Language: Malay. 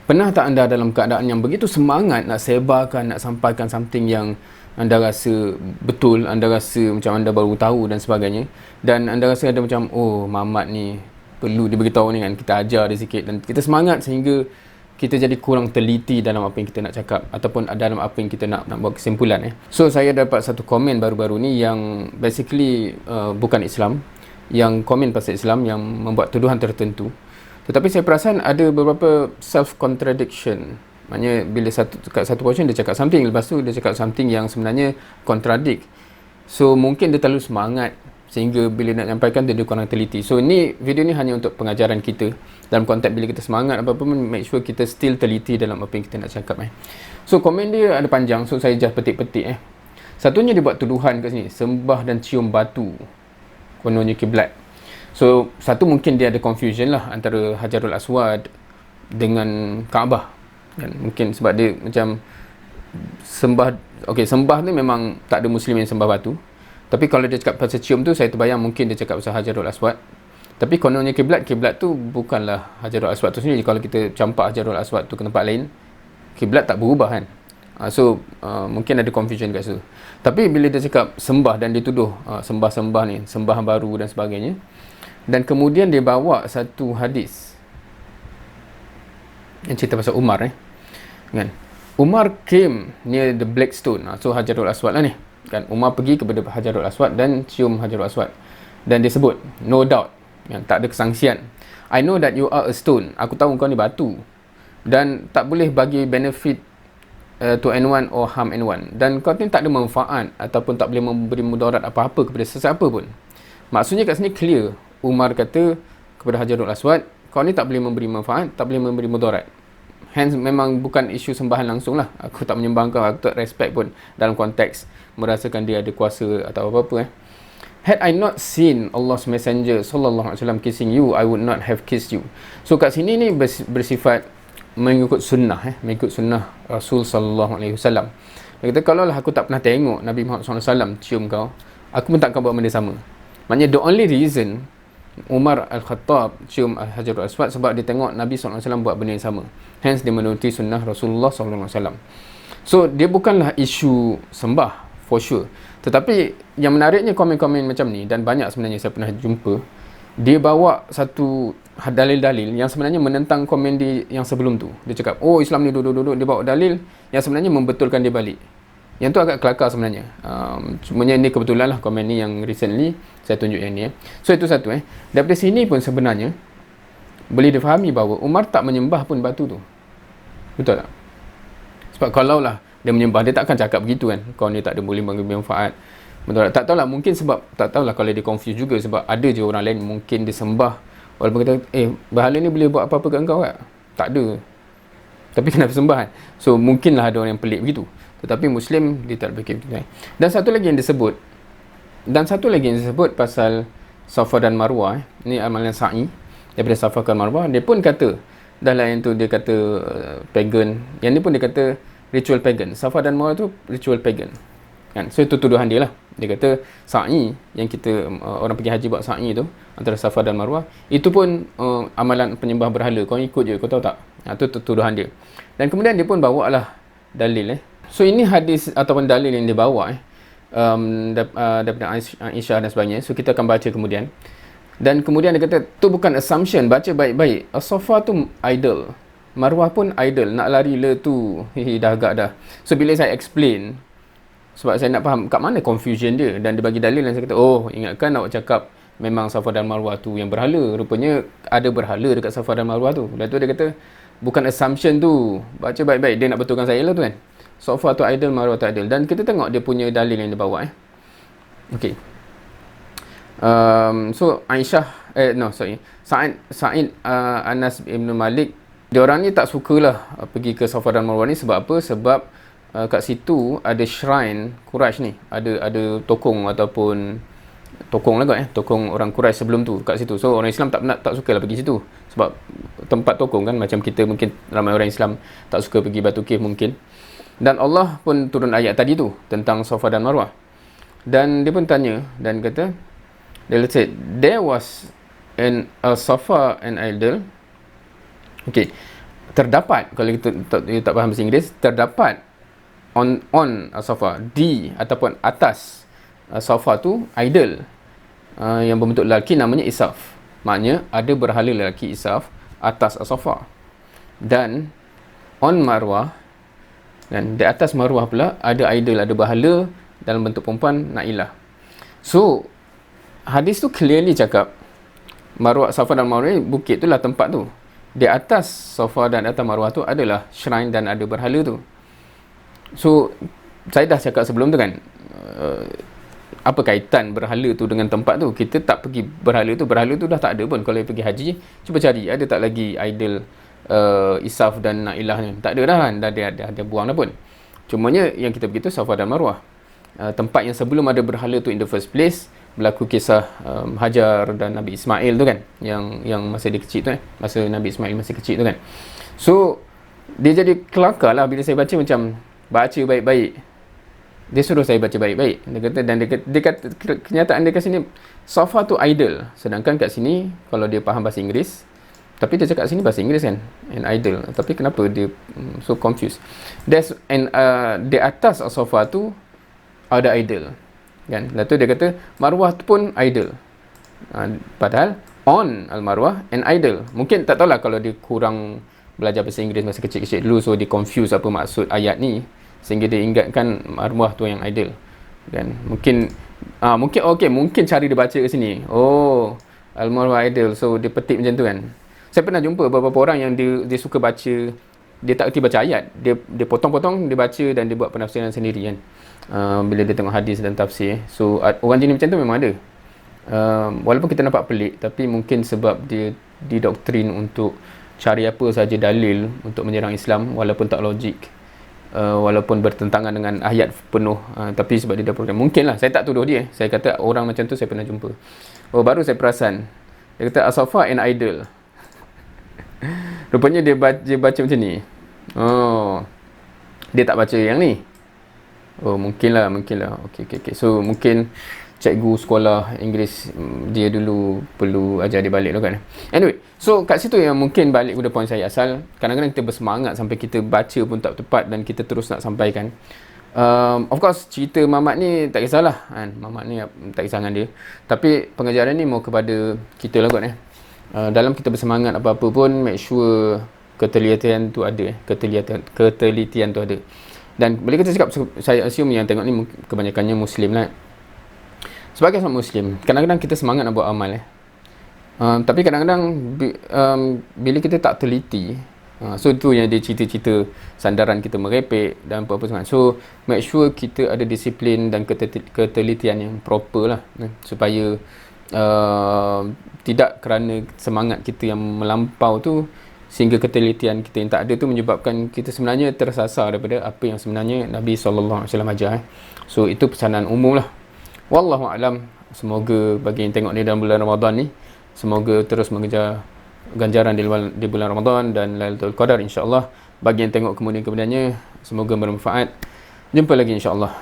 Pernah tak anda dalam keadaan yang begitu semangat nak sebarkan, nak sampaikan something yang anda rasa betul, anda rasa macam anda baru tahu dan sebagainya, dan anda rasa ada macam, oh Mamat ni perlu dia beritahu ni kan, kita ajar dia sikit, dan kita semangat sehingga kita jadi kurang teliti dalam apa yang kita nak cakap ataupun dalam apa yang kita nak buat kesimpulan. So saya dapat satu komen baru-baru ni yang basically bukan Islam, yang komen pasal Islam, yang membuat tuduhan tertentu. Tetapi saya perasan ada beberapa self-contradiction. Maknanya bila kat satu portion dia cakap something, lepas tu dia cakap something yang sebenarnya contradict. So mungkin dia terlalu semangat sehingga bila nak nyampaikan dia kurang teliti. So ni video ni hanya untuk pengajaran kita dalam konteks bila kita semangat apa-apa pun, make sure kita still teliti dalam apa yang kita nak cakap. So komen dia ada panjang, so saya just petik-petik. Satunya dia buat tuduhan kat sini, sembah dan cium batu kononnya kiblat. So satu mungkin dia ada confusion lah antara Hajarul Aswad dengan Kaabah kan? Mungkin sebab dia macam sembah, okey, sembah ni memang tak ada Muslim yang sembah batu. Tapi kalau dia cakap pasal cium tu, saya terbayang mungkin dia cakap pasal Hajarul Aswad. Tapi kononnya kiblat tu bukanlah Hajarul Aswad tu sendiri. Kalau kita campak Hajarul Aswad tu ke tempat lain, kiblat tak berubah kan. So mungkin ada confusion kat situ. Tapi bila dia cakap sembah dan dia tuduh sembah-sembah ni, sembah baru dan sebagainya, dan kemudian dia bawa satu hadis yang cerita pasal Umar kan. Umar came near the black stone, so Hajarul Aswad lah ni kan. Umar pergi kepada Hajarul Aswad dan cium Hajarul Aswad, dan dia sebut no doubt kan, tak ada kesangsian, I know that you are a stone, aku tahu kau ni batu dan tak boleh bagi benefit to anyone or harm anyone, dan kau ni tak ada manfaat ataupun tak boleh memberi mudarat apa-apa kepada sesiapa pun. Maksudnya kat sini clear, Umar kata kepada Hajarul Aswad, kau ni tak boleh memberi manfaat, tak boleh memberi mudarat. Hence memang bukan isu sembahan langsung lah. Aku tak menyembah kau, aku tak respect pun dalam konteks merasakan dia ada kuasa atau apa-apa. Had I not seen Allah's Messenger sallallahu alaihi wasallam kissing you, I would not have kissed you. So kat sini ni bersifat mengikut sunnah, mengikut sunnah Rasul sallallahu alaihi wasallam. Dia kata, kalau lah aku tak pernah tengok Nabi Muhammad sallallahu alaihi wasallam cium kau, aku pun takkan buat benda sama. Maknanya the only reason Umar Al-Khattab cium Hajarul Aswad sebab dia tengok Nabi SAW buat benda yang sama. Hence dia menuruti sunnah Rasulullah SAW. So dia bukanlah isu sembah for sure. Tetapi yang menariknya komen-komen macam ni, dan banyak sebenarnya saya pernah jumpa, dia bawa satu dalil-dalil yang sebenarnya menentang komen dia yang sebelum tu. Dia cakap, oh Islam ni duduk-duduk, dia bawa dalil yang sebenarnya membetulkan dia balik. Yang tu agak kelakar sebenarnya. Cumanya ni kebetulan lah komen ni yang recently saya tunjuk yang ni. So itu satu. Daripada sini pun sebenarnya boleh difahami bahawa Umar tak menyembah pun batu tu. Betul tak? Sebab kalau lah dia menyembah, dia takkan cakap begitu kan. Kau ni tak ada boleh bagi manfaat. Betul tak? Tak tahulah, mungkin sebab, tak tahulah kalau dia confused juga, sebab ada je orang lain mungkin dia sembah walaupun kata, berhala ni boleh buat apa-apa kat engkau tak? Tak ada. Tapi kenapa sembah kan? So mungkinlah ada orang yang pelik begitu. Tetapi Muslim dia tak berfikir begitu. Dan satu lagi yang disebut pasal Safa dan Marwah. Ni amalan sa'i daripada Safa ke Marwah. Dia pun kata dalam yang tu dia kata pagan. Yang ni pun dia kata ritual pagan. Safa dan Marwah tu ritual pagan kan. So itu tuduhan dia lah. Dia kata sa'i yang kita orang pergi haji buat sa'i tu antara Safa dan Marwah, itu pun amalan penyembah berhala. Kau ikut je, kau tahu tak? Itu tuduhan dia. Dan kemudian dia pun bawa lah dalil. So ini hadis ataupun dalil yang dia bawa daripada Aisyah dan sebagainya. So kita akan baca kemudian. Dan kemudian dia kata, tu bukan assumption, baca baik-baik. As-Safa tu idol, Marwah pun idol. Nak lari le tu, dah agak dah. So bila saya explain, sebab saya nak faham kat mana confusion dia, dan dia bagi dalil, dan saya kata, oh ingatkan awak cakap memang Safa dan Marwah tu yang berhala. Rupanya ada berhala dekat Safa dan Marwah tu. Lepas tu dia kata, bukan assumption tu, baca baik-baik. Dia nak betulkan saya lah tu kan. Safa tu idol, Marwah tu idol. Dan kita tengok dia punya dalil yang dia bawa. Okay. So Aisyah, Sa'id Anas bin Malik, diorang ni tak sukalah pergi ke Safa dan Marwah ni. Sebab apa? Sebab kat situ ada shrine Quraisy ni. Ada tokong ataupun tokong lah kot tokong orang Quraisy sebelum tu kat situ. So orang Islam tak sukalah pergi situ. Sebab tempat tokong kan, macam kita mungkin ramai orang Islam tak suka pergi Batu Cave mungkin. Dan Allah pun turun ayat tadi tu tentang Safa dan Marwah. Dan dia pun tanya dan kata, dia said, there was a Safa and idol. Okay. terdapat, kalau kita tak faham bahasa Inggeris, terdapat on sofa, di ataupun atas sofa tu idol yang berbentuk lelaki namanya isaf. Maknanya ada berhala lelaki isaf atas sofa. Dan on marwah, dan di atas marwah pula ada idol, ada berhala dalam bentuk perempuan Nailah. So hadis tu clearly cakap marwah, sofa dan marwah ni, bukit tu lah tempat tu. Di atas sofa dan atas marwah tu adalah shrine dan ada berhala tu. So saya dah cakap sebelum tu kan, apa kaitan berhala tu dengan tempat tu? Kita tak pergi berhala tu dah tak ada pun. Kalau pergi haji, cuba cari ada tak lagi idol Isaf dan Nailah ni. Tak ada dah kan, dah ada buang dah pun. Cumanya yang kita pergi tu Safa dan Marwah, tempat yang sebelum ada berhala tu in the first place. Berlaku kisah Hajar dan Nabi Ismail tu kan, yang masa dia kecil tu masa Nabi Ismail masih kecil tu kan. So dia jadi kelakar lah bila saya baca, macam baca baik-baik. Dia suruh saya baca baik-baik. Dia kata, dan dia kata kenyataan dia kat sini Safa tu idol, sedangkan kat sini kalau dia faham bahasa Inggeris, tapi dia cakap sini bahasa Inggeris kan, and idol. Tapi kenapa dia so confused? Di atas Safa tu ada idol kan. Lepas tu dia kata marwah tu pun idol. Padahal on al-marwah and idol. Mungkin tak tahulah kalau dia kurang belajar bahasa Inggeris masa kecil-kecil dulu, so dia confuse apa maksud ayat ni sehingga dia ingatkan marwah tu yang idol kan. Mungkin mungkin cara dia baca ke sini, oh al-marwah idol, so dia petik macam tu kan. Saya pernah jumpa beberapa orang yang dia suka baca, dia tak erti baca ayat, dia potong-potong, dia baca dan dia buat penafsiran sendiri kan. Bila dia tengok hadis dan tafsir. So orang jenis macam tu memang ada. Walaupun kita nampak pelik, tapi mungkin sebab dia didoktrin untuk cari apa saja dalil untuk menyerang Islam, walaupun tak logik, walaupun bertentangan dengan ayat penuh, tapi sebab dia dah program. Mungkin lah, saya tak tuduh dia. Saya kata orang macam tu saya pernah jumpa. Baru saya perasan, dia kata As-Safa and idol. Rupanya dia baca macam ni. Dia tak baca yang ni. Mungkinlah. Okay. So mungkin cikgu sekolah Inggeris dia dulu perlu ajar dia balik kan. Anyway, so kat situ yang mungkin balik kepada poin saya asal, kadang-kadang kita bersemangat sampai kita baca pun tak tepat dan kita terus nak sampaikan. Of course cerita Mamat ni tak kisahlah kan, Mamat ni tak kisah dengan dia, tapi pengajaran ni mau kepada kita lah kot dalam kita bersemangat apa-apa pun, make sure ketelitian tu ada. Ketelitian tu ada. Dan bila kita cakap, saya assume yang tengok ni kebanyakannya Muslim lah. Sebagai seorang Muslim, kadang-kadang kita semangat nak buat amal tapi kadang-kadang bila kita tak teliti, so tu yang dia cerita-cerita sandaran kita merepek dan apa-apa semua. So make sure kita ada disiplin dan ketelitian yang proper lah, supaya tidak kerana semangat kita yang melampau tu sehingga ketelitian kita yang tak ada tu menyebabkan kita sebenarnya tersasar daripada apa yang sebenarnya Nabi SAW ajar. So itu pesanan umum lah. Wallahu a'lam. Semoga bagi yang tengok ni dalam bulan Ramadan ni, semoga terus mengejar ganjaran di bulan Ramadan dan Lailatul Qadar insya-Allah. Bagi yang tengok kemudian-kemudiannya, semoga bermanfaat. Jumpa lagi insya-Allah.